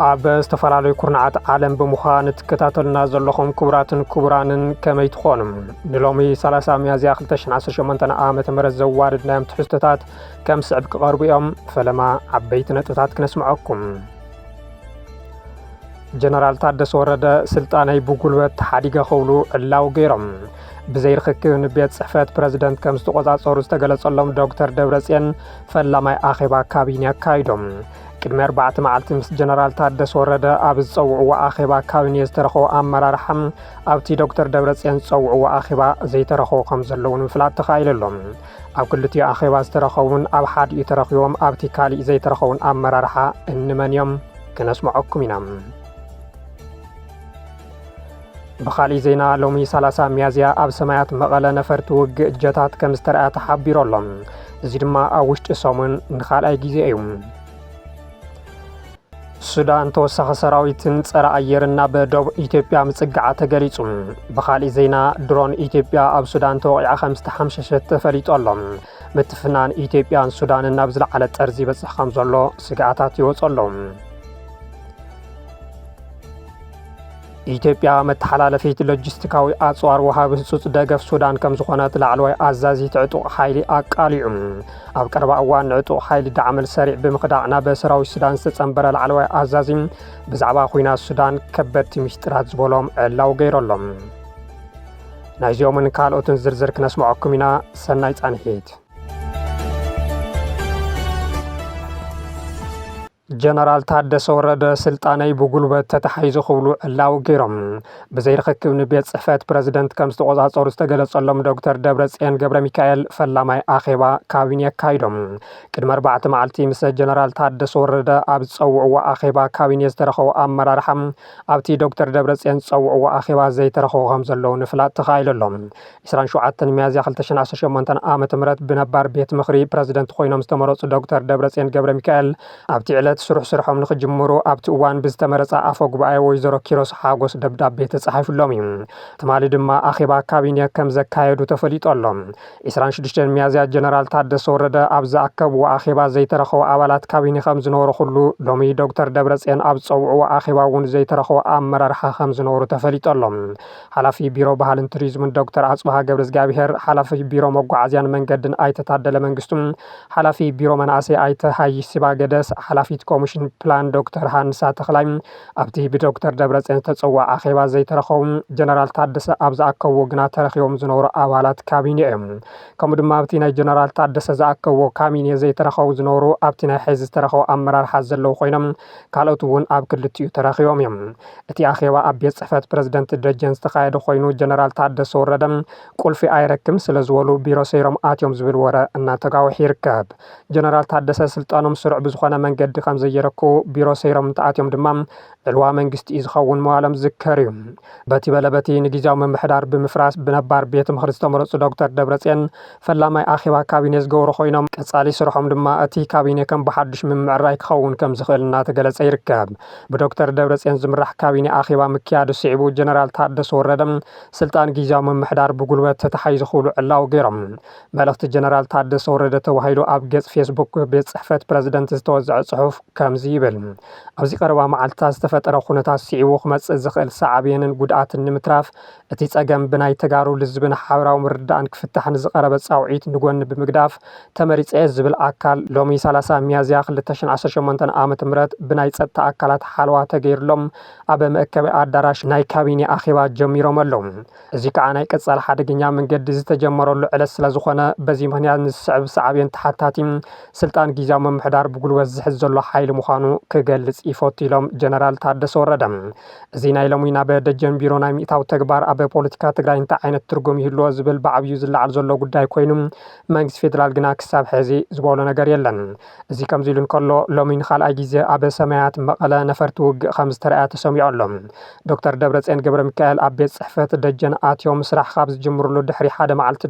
ኣብ ዝተፈላለዩ ኩርናዓት ዓለም ብምዃን ትከታተሉና ዘለኹም ክቡራትን ክቡራንን ከመይ ትኾኑ? ንሎሚ 30 ሚያዝያ 2018 ዓመተ ምህረት ዘዋርድናዮም ትሕዝቶታት ከም ስዕብ ክቐርቡ እዮም። ፈለማ ዓበይቲ ነጥብታት ክነስምዐኩም። ጀነራል ታደሰ ወረደ ስልጣነይ ብጉልበት ተሓዲገ ክብሉ ዕላው ገይሮም። ብዘይ ርክክብ ንቤት ጽሕፈት ፕረዚደንት ከም ዝተቆጻጸሩ ዝተገለጸሎም ዶክተር ደብረጽዮን ፈላማይ ኣኼባ ካቢነ ኣካይዶም። ቅድሚ 4 መዓልቲ ምስ ጀነራል ታደሰ ወረደ ኣብ ዝጸውዕዎ ኣኼባ ካቢነ ዝተረኸቡ ኣመራርሓ ኣብቲ ዶክተር ደብረጽዮን ዝጸውዕዎ ኣኼባ ዘይተረኸቡ ከም ዘለዉ ንምፍላጥ ተኻኢለሎም። ኣብ ክልቲኡ ኣኼባ ዝተረኸቡን ኣብ ሓዲኡ ተረኺቦም ኣብቲ ካሊእ ዘይተረኸቡን ኣመራርሓ እንመን እዮም ክነስምዐኩም ኢና። ብኻሊእ ዜና ሎሚ 30 ሚያዝያ ኣብ ሰማያት መቐለ ነፈርቲ ውግእ እጀታት ከም ዝተረኣየ ተሓቢሩ ኣሎ። እዚ ድማ ኣብ ውሽጢ ሰሙን ንኻልኣይ ግዜ እዩ። ሱዳን ተወሳኺ ሰራዊትን ጸረ ኣየርን ናብ ደቡብ ኢትዮጵያ ምጽጋዓ ተገሊጹ። ብኻሊእ ዜና ድሮን ኢትዮጵያ ኣብ ሱዳን ተወቂዓ ከም ዝተሓምሸሸት ተፈሊጡ ኣሎ። ምትፍናን ኢትዮጵያን ሱዳንን ናብ ዝለዓለ ጠርዚ ይበጽሕ ከም ዘሎ ስግኣታት ይወጹ ኣለዉ። ኢትዮጵያ መተሓላለፊት ሎጂስቲካዊ ኣጽዋር ወሃቢ ህጹጽ ደገፍ ሱዳን ከም ዝኾነት ላዕለዋይ ኣዛዚት ዕጡቕ ሓይሊ ኣቃሊዑ። ኣብ ቀረባ እዋን ንዕጡቕ ሓይሊ ዳዕመል ሰሪዕ ብምኽዳዕ ናብ ሰራዊት ሱዳን ዝተጸንበረ ላዕለዋይ ኣዛዚ ብዛዕባ ኩናት ሱዳን ከበድቲ ምስጢራት ዝበሎም ዕላው ገይረሎም። ናይዚኦምን ካልኦትን ዝርዝር ክነስምዐኩም ኢና። ሰናይ ጻንሒት። ጀነራል ታደሰ ወረደ ስልጣነይ ብጉልበት ተተሓይዙ ክብሉ ዕላው ገይሮም። ብዘይ ርክክብ ንቤት ጽሕፈት ፕረዚደንት ከም ዝተቆጻጸሩ ዝተገለጸሎም ዶክተር ደብረጽዮን ገብረ ሚካኤል ፈላማይ ኣኼባ ካቢነ ኣካይዶም። ቅድሚ 4 መዓልቲ ምስ ጀነራል ታደሰ ወረደ ኣብ ዝጸውዕዎ ኣኼባ ካቢነ ዝተረኸቡ ኣመራርሓ ኣብቲ ዶክተር ደብረጽዮን ዝጸውዕዎ ኣኼባ ዘይተረኸቡ ከም ዘለዉ ንፍላጥ ተኻኢለሎም። 27 ሚያዝያ 2018 ዓመተ ምህረት ብነባር ቤት ምኽሪ ፕረዚደንት ኮይኖም ዝተመረጹ ዶክተር ደብረጽዮን ገብረ ሚካኤል ኣብቲ ዕለት ስርሖም ንኽጅምሩ ኣብቲ እዋን ብዝተመረጸ ኣፈ ጉባኤ ወይዘሮ ኪሮስ ሓጎስ ደብዳቤ ተጻሒፉሎም እዩ። ትማሊ ድማ ኣኼባ ካቢነ ከም ዘካየዱ ተፈሊጡ ኣሎ። 26 ሚያዝያ ጀነራል ታደሰ ወረደ ኣብ ዝኣከብዎ ኣኼባ ዘይተረኸቡ ኣባላት ካቢነ ከም ዝነበሩ ኩሉ ሎሚ ዶክተር ደብረጽዮን ኣብ ዝጸውዕዎ ኣኼባ እውን ዘይተረኸቡ ኣመራርሓ ከም ዝነበሩ ተፈሊጡ ኣሎ። ሓላፊ ቢሮ ባህልን ቱሪዝምን ዶክተር ኣጽብሃ ገብረ እግዚኣብሔር፣ ሓላፊ ቢሮ መጓዓዝያን መንገድን ኣይተ ታደለ መንግስቱ፣ ሓላፊ ቢሮ መናእሰይ ኣይተ ሃይሽ ሲባገደስ፣ ሓላፊት ኮሚሽን ፕላን ዶክተር ሃንሳ ተኽላይ ኣብቲ ብዶክተር ደብረጽዮን ዝተጸውዐ ኣኼባ ዘይተረኸቡ ጀነራል ታደሰ ኣብ ዝኣከብዎ ግና ተረኺቦም ዝነበሩ ኣባላት ካቢነ እዮም። ከምኡ ድማ ኣብቲ ናይ ጀነራል ታደሰ ዝኣከብዎ ካቢነ ዘይተረኸቡ ዝነበሩ ኣብቲ ናይ ሕዚ ዝተረኸቡ ኣመራርሓ ዘለዉ ኮይኖም ካልኦት እውን ኣብ ክልቲኡ ተረኺቦም እዮም። እቲ ኣኼባ ኣብ ቤት ጽሕፈት ፕረዚደንት ደጀን ዝተኻየደ ኮይኑ ጀነራል ታደሰ ወረደ ቁልፊ ኣይረክም ስለ ዝበሉ ቢሮ ሰይሮም ኣትዮም ዝብል ወረ እናተጋውሒ ይርከብ። ጀነራል ታደሰ ስልጣኖም ስሩዕ ብዝኾነ መንገዲ ከም ዘየረክቡ ቢሮ ሰይሮም እንተኣትዮም ድማ ዕልዋ መንግስቲ እዩ ዝኸውን መዋሎም ዝዝከር እዩ። በቲ በለበቲ ንጊዜያዊ ምምሕዳር ብምፍራስ ብነባር ቤት ምኽሪ ዝተመረጹ ዶክተር ደብረጽዮን ፈላማይ ኣኼባ ካቢነ ዝገብሩ ኮይኖም ቀጻሊ ስርሖም ድማ እቲ ካቢነ ከም ብሓድሽ ምምዕራይ ክኸውን ከም ዝኽእል እናተገለጸ ይርከብ። ብዶክተር ደብረጽዮን ዝምራሕ ካቢነ ኣኼባ ምክያዱ ስዒቡ ጀነራል ታደሰ ወረደ ስልጣን ጊዜያዊ ምምሕዳር ብጉልበት ተተሓይዙ ክብሉ ዕላው ገይሮም። መልእኽቲ ጀነራል ታደሰ ወረደ ተዋሂዱ ኣብ ገጽ ፌስቡክ ቤት ጽሕፈት ፕረዚደንት ዝተወዝዐ ጽሑፍ ከምዚ ይብል። ኣብዚ ቀረባ መዓልትታት ዝተፈጠረ ኩነታት ስዒቡ ክመጽእ ዝኽእል ሳዕብየንን ጉድኣትን ንምትራፍ እቲ ጸገም ብናይ ተጋሩ ልዝብን ሓበራዊ ምርዳእን ክፍታሕ ንዝቐረበ ጻውዒት ንጎኒ ብምግዳፍ ተመሪጸ ዝብል ኣካል ሎሚ 30 ሚያዝያ 2018 ዓመተ ምህረት ብናይ ጸጥታ ኣካላት ሓለዋ ተገይሩሎም ኣብ መእከቢ ኣዳራሽ ናይ ካቢነ ኣኼባ ጀሚሮም ኣለዉ። እዚ ከዓ ናይ ቀጻሊ ሓደገኛ መንገዲ ዝተጀመረሉ ዕለት ስለ ዝኾነ በዚ ምኽንያት ንዝስዕብ ሳዕብየን ተሓታቲ ስልጣን ጊዜያዊ ምምሕዳር ብጉልበት ዝሕዝ ዘሎ ሓይሊ ምዃኑ ክገልጽ ይፈቱ ኢሎም ጀነራል ታደሰ ወረደ። እዚ ናይ ሎሚ ናብ ደጀን ቢሮ ናይ ሚእታው ተግባር ኣብ ፖለቲካ ትግራይ እንታይ ዓይነት ትርጉም ይህልዎ ዝብል ብዓብዩ ዝለዓል ዘሎ ጉዳይ ኮይኑ መንግስቲ ፌደራል ግና ክሳብ ሕዚ ዝበሎ ነገር የለን። እዚ ከምዚ ኢሉ እንከሎ ሎሚ ንኻልኣይ ግዜ ኣብ ሰማያት መቐለ ነፈርቲ ውግእ ከም ዝተረኣየ ተሰሚዑ ኣሎ። ዶክተር ደብረጽዮን ገብረ ሚካኤል ኣብ ቤት ጽሕፈት ደጀን ኣትዮም ስራሕ ካብ ዝጅምርሉ ድሕሪ ሓደ መዓልቲ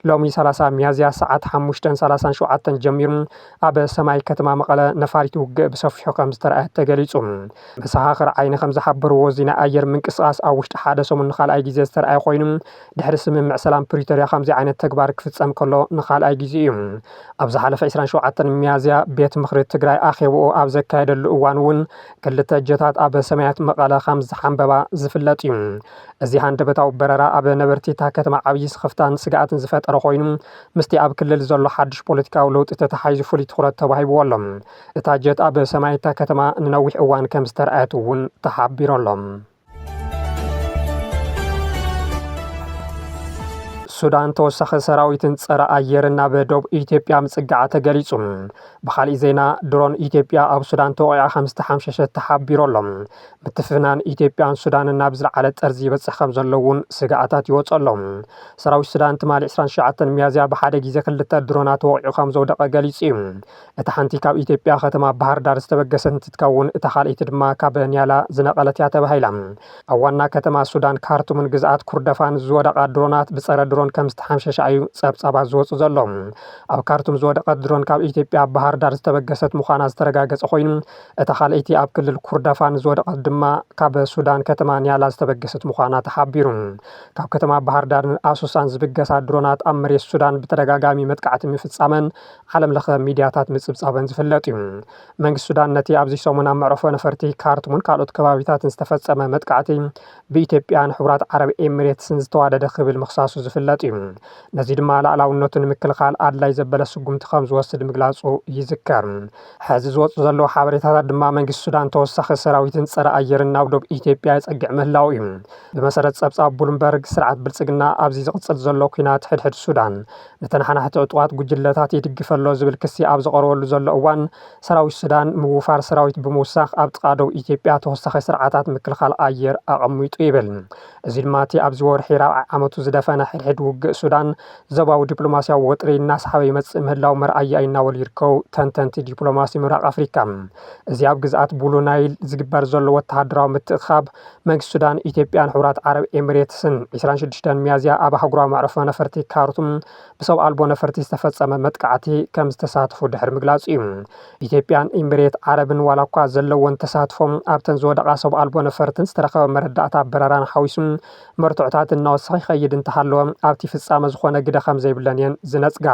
ሎሚ 30 ሚያዝያ ሰዓት 5:37 ጀሚሩ ኣብ ሰማይ ከተማ መቐለ ነፋሪት ውግእ ብሰፊሑ ከም ዝተረኣየ ተገሊጹ። መሰኻኽር ዓይኒ ከም ዝሓበርዎ ዜና ኣየር ምንቅስቓስ ኣብ ውሽጢ ሓደ ሰሙን ንኻልኣይ ግዜ ዝተረኣየ ኮይኑ ድሕሪ ስምምዕ ሰላም ፕሪቶርያ ከምዚ ዓይነት ተግባር ክፍጸም ከሎ ንኻልኣይ ግዜ እዩ። ኣብ ዝሓለፈ 27 ሚያዝያ ቤት ምኽሪ ትግራይ ኣኼብኡ ኣብ ዘካየደሉ እዋን እውን ክልተ እጀታት ኣብ ሰማያት መቐለ ከም ዝሓንበባ ዝፍለጥ እዩ። እዚ ሃንደበታዊ በረራ ኣብ ነበርቲ እታ ከተማ ዓብዪ ስኽፍታን ስጋኣትን ዝፈጠረ ኮይኑ ምስቲ ኣብ ክልል ዘሎ ሓድሽ ፖለቲካዊ ለውጢ ተተሓሒዙ ፍሉይ ትኹረት ተዋሂብዎ ኣሎ። እታ ጀት ኣብ ሰማይ እታ ከተማ ንነዊሕ እዋን ከም ዝተረኣየት እውን ተሓቢሮሎም። ሱዳን ተወሳኺ ሰራዊትን ጸረ ኣየርን ናብ ደቡብ ኢትዮጵያ ምጽጋዓ ተገሊጹ። ብኻሊእ ዜና ድሮን ኢትዮጵያ ኣብ ሱዳን ተወቂዓ ከም ዝተሓምሸሸት ተሓቢሮሎም። ምትፍናን ኢትዮጵያን ሱዳንን ናብ ዝለዓለ ጠርዚ ይበጽሕ ከም ዘሎ እውን ስጋኣታት ይወጸሎም። ሰራዊት ሱዳን ትማሊ 29 ሚያዝያ ብሓደ ግዜ ክልተ ድሮናት ተወቂዑ ከም ዘውደቐ ገሊጹ እዩ። እታ ሓንቲ ካብ ኢትዮጵያ ከተማ ባህር ዳር ዝተበገሰት እንትትከውን እታ ካልእቲ ድማ ካብ ኒያላ ዝነቐለት እያ ተባሂላ። ኣብ ዋና ከተማ ሱዳን ካርቱምን ግዝኣት ኩርደፋን ዝወደቓ ድሮናት ብጸረ ድሮን ከም ዝተሓምሸሻ እዩ ጸብጻባት ዝወፁ ዘሎ። ኣብ ካርቱም ዝወደቐት ድሮን ካብ ኢትዮጵያ ባህር ዳር ዝተበገሰት ምዃና ዝተረጋገጸ ኮይኑ እታ ካልእቲ ኣብ ክልል ኩርደፋን ዝወደቐት ድማ ካብ ሱዳን ከተማ ኒያላ ዝተበገሰት ምዃና ተሓቢሩ። ካብ ከተማ ባህር ዳርን ኣሶሳን ዝብገሳ ድሮናት ኣብ መሬት ሱዳን ብተደጋጋሚ መጥቃዕቲ ምፍጻመን ዓለም ለኸ ሚድያታት ምጽብጻበን ዝፍለጥ እዩ። መንግስቲ ሱዳን ነቲ ኣብዚ ሰሙን ኣብ መዕረፎ ነፈርቲ ካርቱምን ካልኦት ከባቢታትን ዝተፈጸመ መጥቃዕቲ ብኢትዮጵያን ሕቡራት ዓረብ ኤሚሬትስን ዝተዋደደ ክብል ምኽሳሱ ዝፍለጥ እዩ። ነዚ ድማ ላዕላውነቱ ንምክልኻል ኣድላይ ዘበለ ስጉምቲ ከም ዝወስድ ምግላጹ ይዝከር። ሕዚ ዝወፁ ዘለዉ ሓበሬታታት ድማ መንግስቲ ሱዳን ተወሳኺ ሰራዊትን ጸረ ኣየርን ናብ ደቡብ ኢትዮጵያ የጸግዕ ምህላው እዩ። ብመሰረት ጸብጻብ ብሉምበርግ ስርዓት ብልጽግና ኣብዚ ዝቕጽል ዘሎ ኩናት ሕድሕድ ሱዳን ንተናሓናሕቲ ዕጡዋት ጉጅለታት ይድግፈሎ ዝብል ክሲ ኣብ ዘቐርበሉ ዘሎ እዋን ሰራዊት ሱዳን ምውፋር ሰራዊት ብምውሳኽ ኣብ ጥቓ ደቡብ ኢትዮጵያ ተወሳኺ ስርዓታት ምክልኻል ኣየር ኣቐሚጡ ይብል። እዚ ድማ እቲ ኣብዚ ወርሒ ራብዓይ ዓመቱ ዝደፈነ ሕድሕድ ውግእ ሱዳን ዞባዊ ዲፕሎማስያዊ ወጥሪ እናሰሓበ ይመጽእ ምህላው መርኣያ እናበሉ ይርከቡ ተንተንቲ ዲፕሎማሲ ምብራቕ ኣፍሪካ። እዚ ኣብ ግዝኣት ቡሉ ናይል ዝግበር ዘሎ ወተሃደራዊ ምትእኽኻብ መንግስቲ ሱዳን ኢትዮጵያን ሕቡራት ዓረብ ኤሚሬትስን 26 ሚያዝያ ኣብ ኣህጉራዊ መዕረፎ ነፈርቲ ካርቱም ብሰብ ኣልቦ ነፈርቲ ዝተፈጸመ መጥቃዕቲ ከም ዝተሳተፉ ድሕሪ ምግላጽ እዩ። ኢትዮጵያን ኤሚሬት ዓረብን ዋላ እኳ ዘለዎን ተሳትፎም ኣብተን ዝወደቓ ሰብ ኣልቦ ነፈርትን ዝተረኸበ መረዳእታ በረራን ሓዊሱ መርትዖታት እናወሰኸ ይኸይድ እንተሃለወ ኣብቲ ፍጻመ ዝኾነ ግደ ከም ዘይብለን እየን ዝነጽጋ።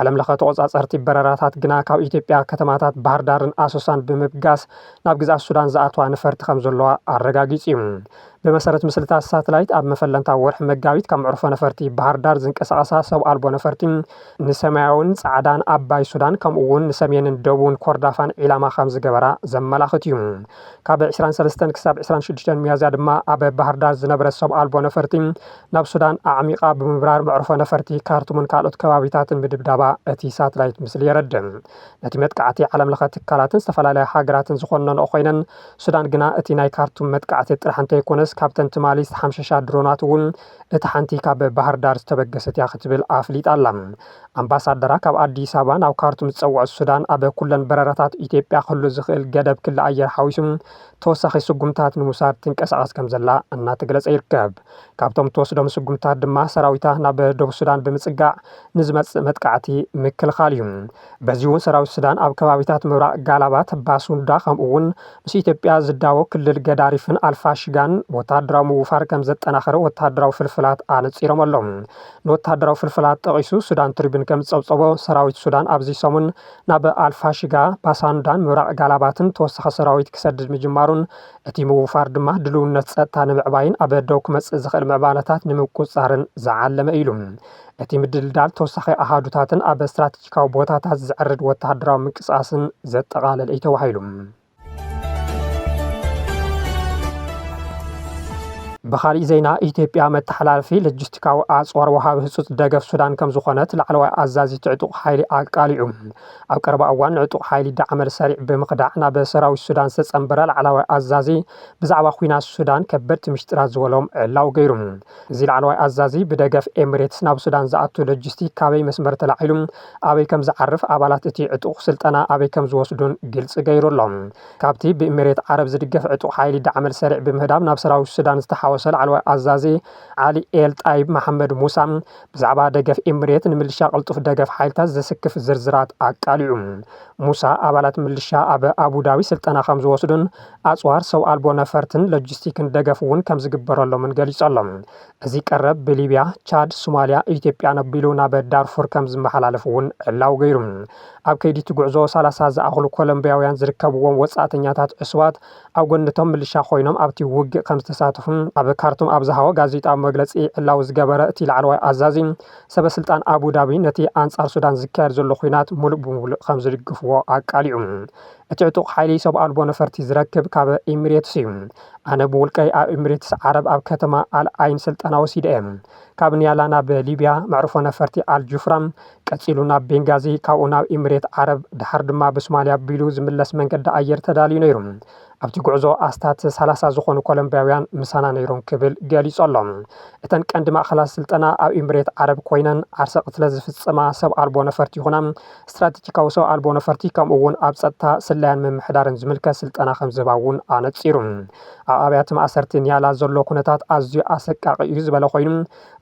ዓለም ለኸ ተቆጻጸርቲ በረራታት ግና ካብ ኢትዮጵያ ከተማታት ባህር ዳርን ኣሶሳን ብምብጋስ ናብ ግዝኣት ሱዳን ዝኣትዋ ነፈርቲ ከም ዘለዋ ኣረጋጊጹ እዩ። ብመሰረት ምስልታት ሳተላይት ኣብ መፈለንታ ወርሒ መጋቢት ካብ መዕርፎ ነፈርቲ ባህር ዳር ዝንቀሳቐሳ ሰብ ኣልቦ ነፈርቲ ንሰማያውን ጻዕዳን ኣባይ ሱዳን ከምኡ እውን ንሰሜንን ደቡብን ኮርዳፋን ዒላማ ከም ዝገበራ ዘመላኽት እዩ። ካብ 23 ክሳብ 26 ሚያዝያ ድማ ኣብ ባህር ዳር ዝነበረ ሰብ ኣልቦ ነፈርቲ ናብ ሱዳን ኣዕሚቓ ብምብራር መዕርፎ ነፈርቲ ካርቱምን ካልኦት ከባቢታትን ምድብዳባ እቲ ሳተላይት ምስሊ የረድም። ነቲ መጥቃዕቲ ዓለም ለኸ ትካላትን ዝተፈላለያ ሃገራትን ዝኮነንኦ ኮይነን ሱዳን ግና እቲ ናይ ካርቱም መጥቃዕቲ ጥራሕ እንተይኮነስ ካብተን ትማሊ ዝተሓምሸሻ ድሮናት እውን እቲ ሓንቲ ካብ ባህር ዳር ዝተበገሰት እያ ክትብል ኣፍሊጣላ። ኣምባሳደራ ካብ ኣዲስ ኣበባ ናብ ካርቱም ዝፀውዐ ሱዳን ኣብ ኩለን በረራታት ኢትዮጵያ ክህሉ ዝኽእል ገደብ ክልል ኣየር ሓዊሱ ተወሳኺ ስጉምታት ንምውሳድ ትንቀሳቐስ ከም ዘላ እናተገለጸ ይርከብ። ካብቶም ተወስዶም ስጉምታት ድማ ሰራዊታ ናብ ደቡብ ሱዳን ብምጽጋዕ ንዝመጽእ መጥቃዕቲ ምክልኻል እዩ። በዚ እውን ሰራዊት ሱዳን ኣብ ከባቢታት ምብራቕ ጋላባት ባሱንዳ ከምኡ እውን ምስ ኢትዮጵያ ዝዳቦ ክልል ገዳሪፍን ኣልፋሽጋን ወተሃደራዊ ምውፋር ከም ዘጠናኸረ ወተሃደራዊ ፍልፍላት ኣነጺሮም ኣሎም። ንወተሃደራዊ ፍልፍላት ጠቒሱ ሱዳን ትሪቡን ከም ዝጸብጸቦ ሰራዊት ሱዳን ኣብዚ ሰሙን ናብ ኣልፋሽጋ ባሳንዳን ምብራቕ ጋላባትን ተወሳኺ ሰራዊት ክሰድድ ምጅማሩን እቲ ምውፋር ድማ ድልውነት ጸጥታ ንምዕባይን ኣብ ደቡብ ክመጽእ ዝኽእል ምዕባለታት ንምቁጽጻርን ዝዓለመ ኢሉ። እቲ ምድልዳል ተወሳኺ ኣሃዱታትን ኣብ ስትራቴጂካዊ ቦታታት ዝዕርድ ወተሃደራዊ ምንቅስቓስን ዘጠቓለለ እዩ ተባሂሉ። بخاري زينا إثيوبيا متحلالفي لوجستيكاو أصوار وهاب هسوس دقف سودان كم زخونت لعلوا أزازي تعتق حيلي أقاليعم أو كربا أوان عتق حيلي دعمل سريع بمقدعنا بسراوي السودان سسنبرا لعلوا أزازي بزعبا خوينا السودان كبرت مشتراز ولوم علاو غيرم زي لعلوا أزازي بدقف إمريتس ناب سودان زعتو لوجستيك كابي مسمر تلعيلم أبي كم زعرف أبالات إتي عتق سلطنا أبي كم زوسدون قلس غيرو لهم كابتي بإمريت عرب زدقف عتق حيلي دعمل سريع بمهدام ناب سراوي السودان استحاول ዝተሓዋወሰ ላዕለዋይ ኣዛዚ ዓሊ ኤል ጣይብ መሐመድ ሙሳ ብዛዕባ ደገፍ ኤምሬት ንምልሻ ቅልጡፍ ደገፍ ሓይልታት ዘስክፍ ዝርዝራት ኣቃሊዑ ሙሳ ኣባላት ምልሻ ኣብ ኣቡዳቢ ስልጠና ከም ዝወስዱን ኣጽዋር ሰው ኣልቦ ነፈርትን ሎጂስቲክን ደገፍ እውን ከም ዝግበረሎምን ገሊጾሎም እዚ ቀረብ ብሊብያ ቻድ ሶማልያ ኢትዮጵያ ነቢሉ ናብ ዳርፉር ከም ዝመሓላለፍ እውን ዕላው ገይሩ ኣብ ከይዲ ጉዕዞ 30 ዝኣኽሉ ኮሎምቢያውያን ዝርከብዎም ወጻእተኛታት ዕስዋት ኣብ ጎንቶም ምልሻ ኮይኖም ኣብቲ ውግእ ከም ዝተሳተፉ ኣብ ካርቱም ኣብ ዝሃቦ ጋዜጣዊ መግለጺ ዕላው ዝገበረ እቲ ላዕለዋይ ኣዛዚ ሰበስልጣን ኣቡዳቢ ነቲ ኣንጻር ሱዳን ዝካየድ ዘሎ ኩናት ሙሉእ ብሙሉእ ከም ዝድግፍዎ ኣቃሊዑ እቲ ዕጡቕ ሓይሊ ሰብ ኣልቦ ነፈርቲ ዝረክብ ካብ ኤሚሬትስ እዩ ኣነ ብውልቀይ ኣብ ኤሚሬትስ ዓረብ ኣብ ከተማ ኣልአይን ስልጠና ወሲደ እየ ካብ ኒያላ ናብ ሊብያ መዕርፎ ነፈርቲ ኣልጁፍራም ቀፂሉ ናብ ቤንጋዚ ካብኡ ናብ ኤሚሬት ዓረብ ድሓር ድማ ብሶማልያ ቢሉ ዝምለስ መንገዲ ኣየር ተዳልዩ ነይሩ ኣብቲ ጉዕዞ ኣስታት 30 ዝኾኑ ኮሎምቢያውያን ምሳና ነይሮም ክብል ገሊጾሎም እተን ቀንዲ ማእኸላት ስልጠና ኣብ ኤሚሬት ዓረብ ኮይነን ዓርሰ ቅትለ ዝፍጸማ ሰብ ኣልቦ ነፈርቲ ይኹና ስትራቴጂካዊ ሰብ ኣልቦ ነፈርቲ ከምኡ እውን ኣብ ጸጥታ ስላያን ምምሕዳርን ዝምልከት ስልጠና ከም ዝህባ እውን ኣነጺሩ ኣብ ኣብያተ ማእሰርቲ ኒያላ ዘሎ ኩነታት ኣዝዩ ኣሰቃቂ እዩ ዝበለ ኮይኑ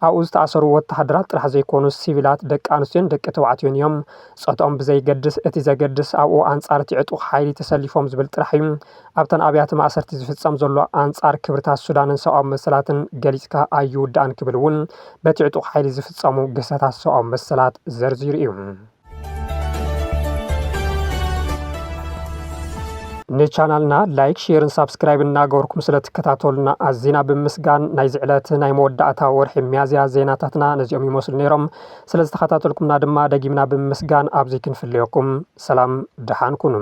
ኣብኡ ዝተኣሰሩ ወተሃደራት ጥራሕ ዘይኮኑ ሲቪላት ደቂ ኣንስትዮን ደቂ ተባዕትዮን እዮም ጸጥኦም ብዘይገድስ እቲ ዘገድስ ኣብኡ ኣንጻር እቲ ዕጡቕ ሓይሊ ተሰሊፎም ዝብል ጥራሕ እዩ ኣብተን ኣብያተ ማእሰርቲ ዝፍጸም ዘሎ ኣንጻር ክብርታት ሱዳንን ሰብኣዊ መሰላትን ገሊጽካ ኣይውዳእን ክብል እውን በቲ ዕጡቕ ሓይሊ ዝፍጸሙ ግሰታት ሰብኣዊ መሰላት ዘርዚሩ እዩ ንቻናልና ላይክ ሼርን ሳብስክራይብ እናገበርኩም ስለትከታተሉና ኣዝና ብምስጋን ናይ ዝዕለት ናይ መወዳእታ ወርሒ ሚያዝያ ዜናታትና ነዚኦም ይመስሉ ነይሮም ስለዝተከታተልኩምና ድማ ደጊምና ብምስጋን ኣብዚ ክንፍልየኩም ሰላም ድሓን ኩኑ